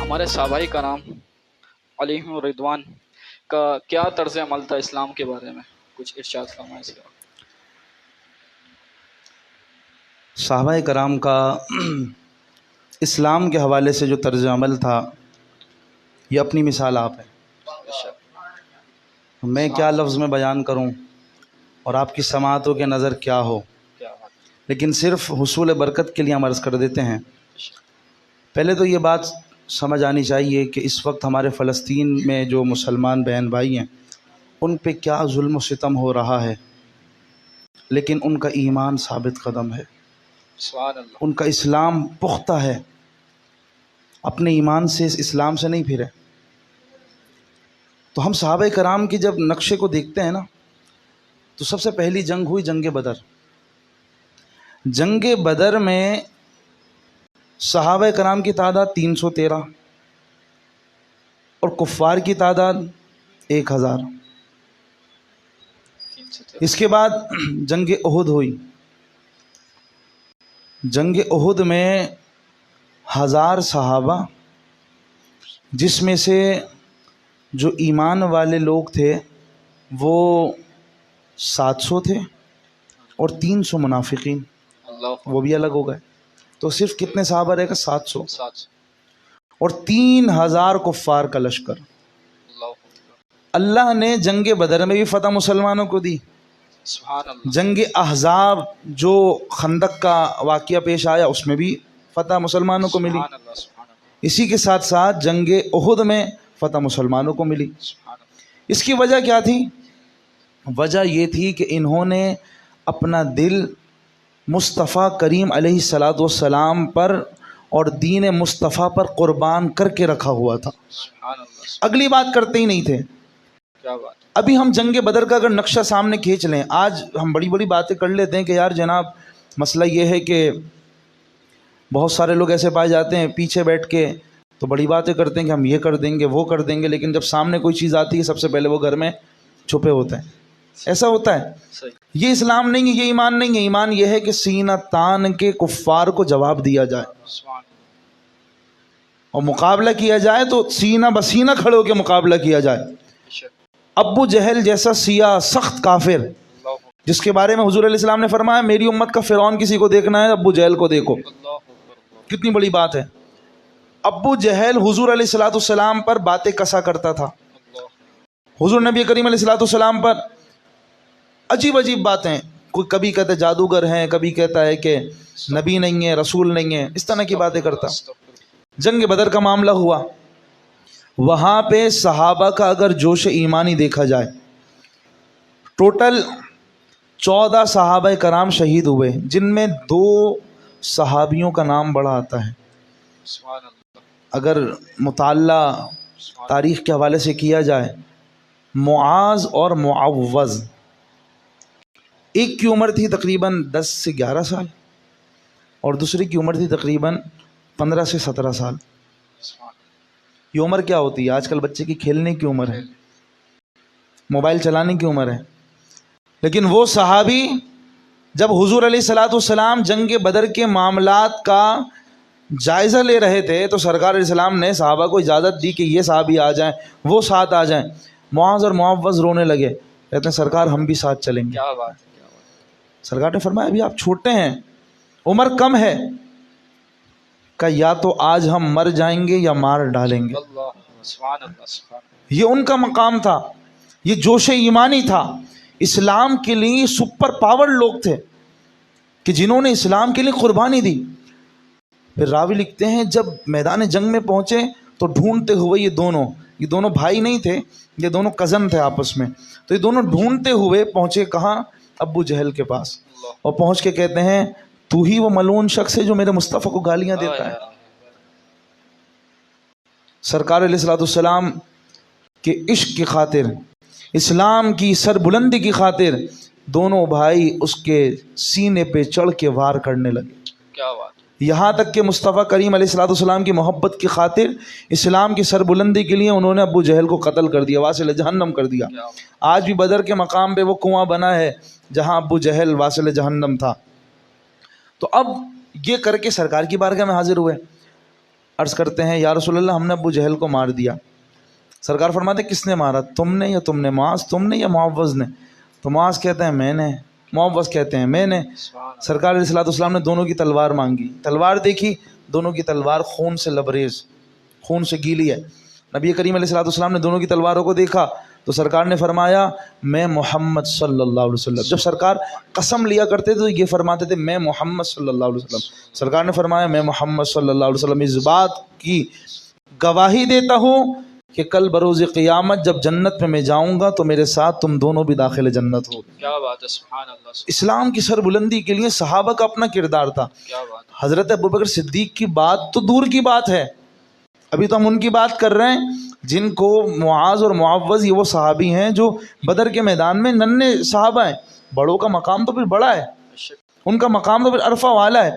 ہمارے صحابہ کرام علیہم رضوان کا کیا طرز عمل تھا اسلام کے بارے میں، کچھ ارشاد فرمائیں اس کا۔ صحابہ کرام کا اسلام کے حوالے سے جو طرز عمل تھا، یہ اپنی مثال آپ ہے۔ میں کیا لفظ میں بیان کروں اور آپ کی سماعتوں کے نظر کیا ہو، لیکن صرف حصول برکت کے لیے ہم عرض کر دیتے ہیں۔ پہلے تو یہ بات سمجھ آنی چاہیے کہ اس وقت ہمارے فلسطین میں جو مسلمان بہن بھائی ہیں، ان پہ کیا ظلم و ستم ہو رہا ہے، لیکن ان کا ایمان ثابت قدم ہے، سبحان اللہ۔ ان کا اسلام پختہ ہے، اپنے ایمان سے اسلام سے نہیں پھرے۔ تو ہم صحابہ کرام کی جب نقشے کو دیکھتے ہیں نا، تو سب سے پہلی جنگ ہوئی جنگ بدر۔ جنگ بدر میں صحابہ کرام کی تعداد 313 اور کفار کی تعداد 1000۔ اس کے بعد جنگ احد ہوئی۔ جنگ احد میں 1000 صحابہ، جس میں سے جو ایمان والے لوگ تھے وہ 700 تھے اور 300 منافقین، وہ بھی الگ ہو گئے۔ تو صرف کتنے صحابہ رہے گا؟ 700 اور 3000 کفار کا لشکر۔ اللہ نے جنگ بدر میں بھی فتح مسلمانوں کو دی۔ جنگ احزاب جو خندق کا واقعہ پیش آیا، اس میں بھی فتح مسلمانوں کو ملی۔ اسی کے ساتھ ساتھ جنگ احد میں فتح مسلمانوں کو ملی۔ اس کی وجہ کیا تھی؟ وجہ یہ تھی کہ انہوں نے اپنا دل مصطفیٰ کریم علیہ الصلاۃ والسلام پر اور دین مصطفیٰ پر قربان کر کے رکھا ہوا تھا، اگلی بات کرتے ہی نہیں تھے۔ ابھی ہم جنگ بدر کا اگر نقشہ سامنے کھینچ لیں، آج ہم بڑی بڑی باتیں کر لیتے ہیں کہ یار جناب مسئلہ یہ ہے کہ بہت سارے لوگ ایسے پائے جاتے ہیں پیچھے بیٹھ کے تو بڑی باتیں کرتے ہیں کہ ہم یہ کر دیں گے وہ کر دیں گے، لیکن جب سامنے کوئی چیز آتی ہے سب سے پہلے وہ گھر میں چھپے ہوتے ہیں۔ ایسا ہوتا ہے؟ یہ اسلام نہیں ہے، یہ ایمان نہیں ہے۔ ایمان یہ ہے کہ سینہ تان کے کفار کو جواب دیا جائے اور مقابلہ کیا جائے تو سینہ بسینہ کھڑے ہو کے مقابلہ کیا جائے۔ ابو جہل جیسا سیاہ سخت کافر، جس کے بارے میں حضور علیہ السلام نے فرمایا میری امت کا فرعون کسی کو دیکھنا ہے ابو جہل کو دیکھو، کتنی بڑی بات ہے۔ ابو جہل حضور علیہ الصلوۃ والسلام پر باتیں کسا کرتا تھا، حضور نبی کریم علیہ الصلوۃ والسلام پر عجیب عجیب باتیں، کوئی کبھی کہتا ہے جادوگر ہیں، کبھی کہتا ہے کہ نبی نہیں ہے، رسول نہیں ہے، اس طرح کی باتیں کرتا۔ جنگ بدر کا معاملہ ہوا، وہاں پہ صحابہ کا اگر جوش ایمانی دیکھا جائے، ٹوٹل 14 صحابہ کرام شہید ہوئے، جن میں 2 صحابیوں کا نام بڑا آتا ہے۔ اگر مطالعہ تاریخ کے حوالے سے کیا جائے، معاذ اور معوذ، ایک کی عمر تھی تقریباً 10 سے 11 سال اور دوسری کی عمر تھی تقریباً 15 سے 17 سال۔ یہ عمر کیا ہوتی ہے؟ آج کل بچے کی کھیلنے کی عمر ہے، موبائل چلانے کی عمر ہے، لیکن وہ صحابی جب حضور علیہ الصلوۃ والسلام جنگ بدر کے معاملات کا جائزہ لے رہے تھے تو سرکار علیہ السلام نے صحابہ کو اجازت دی کہ یہ صحابی آ جائیں، وہ ساتھ آ جائیں۔ معاذ اور معوذ رونے لگے، کہتے ہیں سرکار ہم بھی ساتھ چلیں گے۔ کیا بات ہے۔ سرکار نے فرمایا ابھی آپ چھوٹے ہیں، عمر کم ہے، کہ یا تو آج ہم مر جائیں گے یا مار ڈالیں گے۔ یہ ان کا مقام تھا، یہ جوش ایمانی تھا، اسلام کے لیے سپر پاور لوگ تھے کہ جنہوں نے اسلام کے لیے قربانی دی۔ پھر راوی لکھتے ہیں جب میدان جنگ میں پہنچے تو ڈھونڈتے ہوئے یہ دونوں بھائی نہیں تھے، یہ دونوں کزن تھے آپس میں، تو یہ دونوں ڈھونڈتے ہوئے پہنچے کہاں؟ ابو جہل کے پاس، اور پہنچ کے کہتے ہیں تو ہی وہ ملعون شخص ہے جو میرے مصطفیٰ کو گالیاں دیتا ہے۔ سرکار علیہ الصلوۃ والسلام کے عشق کی خاطر، اسلام کی سربلندی کی خاطر دونوں بھائی اس کے سینے پہ چڑھ کے وار کرنے لگے۔ کیا بات۔ یہاں تک کہ مصطفیٰ کریم علیہ الصلوۃ والسلام کی محبت کی خاطر، اسلام کی سربلندی کے لیے انہوں نے ابو جہل کو قتل کر دیا، واصل جہنم کر دیا۔ آج بھی بدر کے مقام پہ وہ کنواں بنا ہے جہاں ابو جہل واصل جہنم تھا۔ تو اب یہ کر کے سرکار کی بارگاہ میں حاضر ہوئے، عرض کرتے ہیں یا رسول اللہ ہم نے ابو جہل کو مار دیا. سرکار فرماتے کس نے مارا, تم نے یا تم نے, معاذ تم نے یا معوذ نے؟ تو معاذ کہتے ہیں میں نے, معوذ کہتے ہیں میں نے. سرکار علیہ الصلوۃ والسلام نے دونوں کی تلوار مانگی, تلوار دیکھی, دونوں کی تلوار خون سے لبریز, خون سے گیلی ہے. نبی کریم علیہ الصلوۃ والسلام نے دونوں کی تلواروں کو دیکھا تو سرکار نے فرمایا میں محمد صلی اللہ علیہ وسلم. جب سرکار قسم لیا کرتے تھے تو یہ فرماتے تھے میں محمد صلی اللہ علیہ وسلم. سرکار نے فرمایا میں محمد صلی اللہ علیہ وسلم اس بات کی گواہی دیتا ہوں کہ کل بروز قیامت جب جنت میں جاؤں گا تو میرے ساتھ تم دونوں بھی داخل جنت ہو. کیا بات ہے, سبحان اللہ. اسلام کی سربلندی کے لیے صحابہ کا اپنا کردار تھا. کیا بات. حضرت ابوبکر صدیق کی بات تو دور کی بات ہے, ابھی تو ہم ان کی بات کر رہے ہیں جن کو معاذ اور معوذ, یہ وہ صحابی ہیں جو بدر کے میدان میں ننھے صحابہ ہیں. بڑوں کا مقام تو پھر بڑا ہے, ان کا مقام تو پھر عرفہ والا ہے.